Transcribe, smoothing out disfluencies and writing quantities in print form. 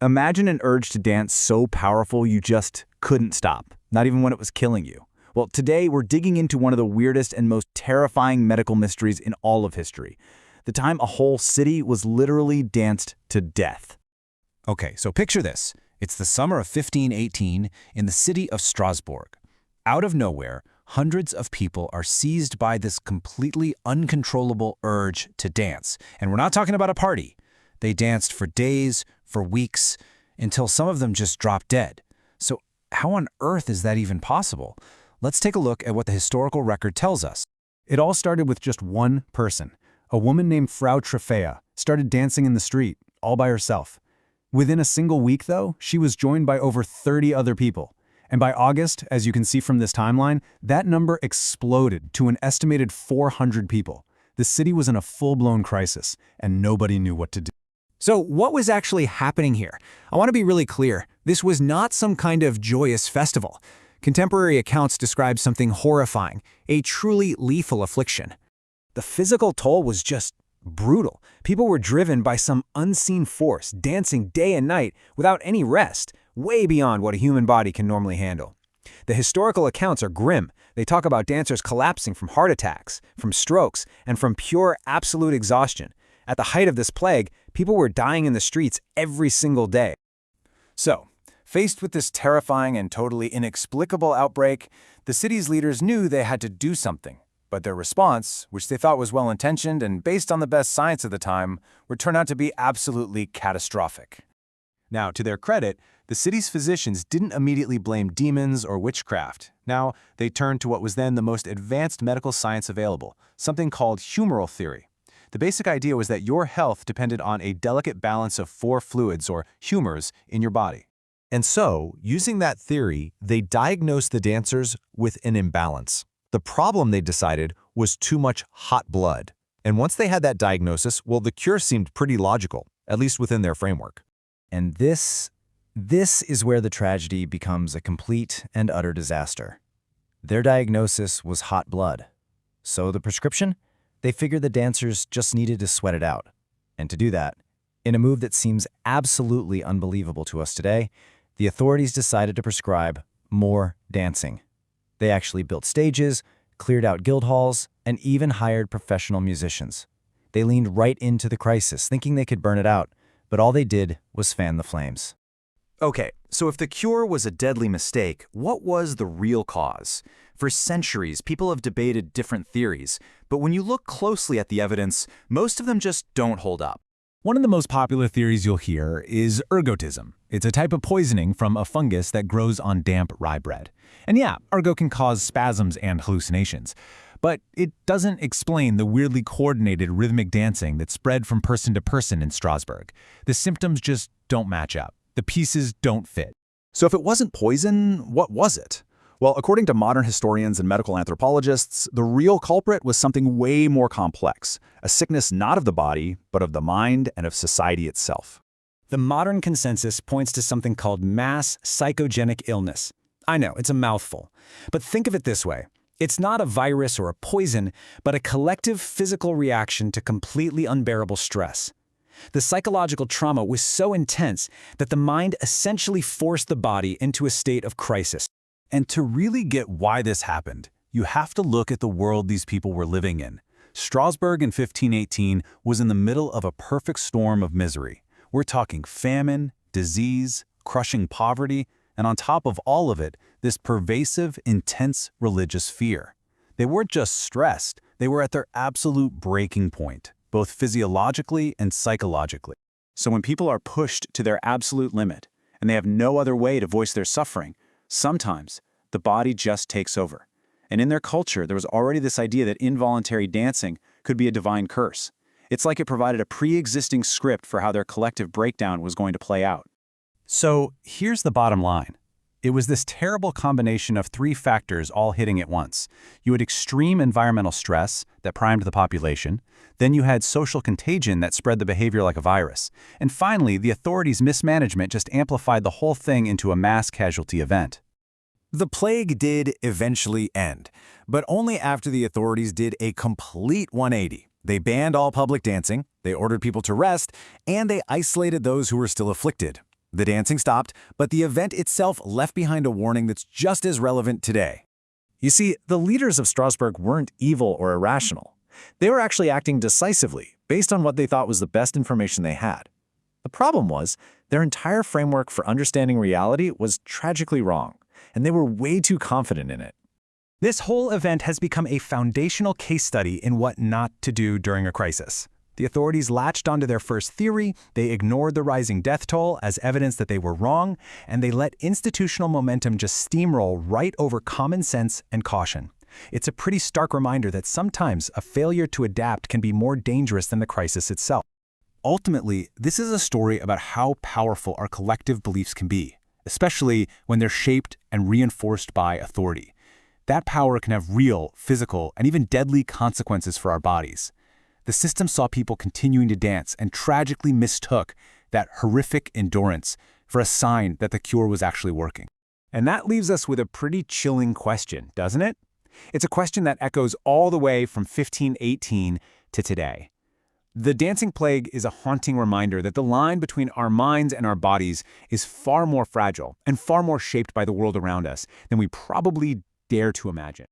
Imagine an urge to dance so powerful you just couldn't stop, not even when it was killing you. Well, today we're digging into one of the weirdest and most terrifying medical mysteries in all of history. The time a whole city was literally danced to death. Okay, so picture this. It's the summer of 1518 in the city of Strasbourg. Out of nowhere, hundreds of people are seized by this completely uncontrollable urge to dance. And we're not talking about a party. They danced for days, for weeks, until some of them just dropped dead. So how on earth is that even possible? Let's take a look at what the historical record tells us. It all started with just one person. A woman named Frau Trofea started dancing in the street, all by herself. Within a single week, though, she was joined by over 30 other people. And by August, as you can see from this timeline, that number exploded to an estimated 400 people. The city was in a full-blown crisis, and nobody knew what to do. So what was actually happening here? I want to be really clear. This was not some kind of joyous festival. Contemporary accounts describe something horrifying, a truly lethal affliction. The physical toll was just brutal. People were driven by some unseen force, dancing day and night without any rest, way beyond what a human body can normally handle. The historical accounts are grim. They talk about dancers collapsing from heart attacks, from strokes, and from pure absolute exhaustion. At the height of this plague, people were dying in the streets every single day. So, faced with this terrifying and totally inexplicable outbreak, the city's leaders knew they had to do something. But their response, which they thought was well-intentioned and based on the best science of the time, would turn out to be absolutely catastrophic. Now, to their credit, the city's physicians didn't immediately blame demons or witchcraft. Now, they turned to what was then the most advanced medical science available, something called humoral theory. The basic idea was that your health depended on a delicate balance of 4 fluids, or humors, in your body. And so, using that theory, they diagnosed the dancers with an imbalance. The problem, they decided, was too much hot blood. And once they had that diagnosis, well, the cure seemed pretty logical, at least within their framework. And this is where the tragedy becomes a complete and utter disaster. Their diagnosis was hot blood. So the prescription? They figured the dancers just needed to sweat it out. And to do that, in a move that seems absolutely unbelievable to us today, the authorities decided to prescribe more dancing. They actually built stages, cleared out guild halls, and even hired professional musicians. They leaned right into the crisis, thinking they could burn it out, but all they did was fan the flames. Okay, so if the cure was a deadly mistake, what was the real cause? For centuries, people have debated different theories, but when you look closely at the evidence, most of them just don't hold up. One of the most popular theories you'll hear is ergotism. It's a type of poisoning from a fungus that grows on damp rye bread. And yeah, ergot can cause spasms and hallucinations. But it doesn't explain the weirdly coordinated rhythmic dancing that spread from person to person in Strasbourg. The symptoms just don't match up. The pieces don't fit. So if it wasn't poison, what was it? Well, according to modern historians and medical anthropologists, the real culprit was something way more complex, a sickness not of the body, but of the mind and of society itself. The modern consensus points to something called mass psychogenic illness. I know, it's a mouthful. But think of it this way. It's not a virus or a poison, but a collective physical reaction to completely unbearable stress. The psychological trauma was so intense that the mind essentially forced the body into a state of crisis. And to really get why this happened, you have to look at the world these people were living in. Strasbourg in 1518 was in the middle of a perfect storm of misery. We're talking famine, disease, crushing poverty, and on top of all of it, this pervasive, intense religious fear. They weren't just stressed, they were at their absolute breaking point, both physiologically and psychologically. So when people are pushed to their absolute limit, and they have no other way to voice their suffering, sometimes the body just takes over. And in their culture, there was already this idea that involuntary dancing could be a divine curse. It's like it provided a pre-existing script for how their collective breakdown was going to play out. So here's the bottom line. It was this terrible combination of 3 factors all hitting at once. You had extreme environmental stress that primed the population, then you had social contagion that spread the behavior like a virus, and finally, the authorities' mismanagement just amplified the whole thing into a mass casualty event. The plague did eventually end, but only after the authorities did a complete 180. They banned all public dancing, they ordered people to rest, and they isolated those who were still afflicted. The dancing stopped, but the event itself left behind a warning that's just as relevant today. You see, the leaders of Strasbourg weren't evil or irrational. They were actually acting decisively, based on what they thought was the best information they had. The problem was, their entire framework for understanding reality was tragically wrong, and they were way too confident in it. This whole event has become a foundational case study in what not to do during a crisis. The authorities latched onto their first theory, they ignored the rising death toll as evidence that they were wrong, and they let institutional momentum just steamroll right over common sense and caution. It's a pretty stark reminder that sometimes a failure to adapt can be more dangerous than the crisis itself. Ultimately, this is a story about how powerful our collective beliefs can be, especially when they're shaped and reinforced by authority. That power can have real, physical, and even deadly consequences for our bodies. The system saw people continuing to dance and tragically mistook that horrific endurance for a sign that the cure was actually working. And that leaves us with a pretty chilling question, doesn't it? It's a question that echoes all the way from 1518 to today. The dancing plague is a haunting reminder that the line between our minds and our bodies is far more fragile and far more shaped by the world around us than we probably dare to imagine.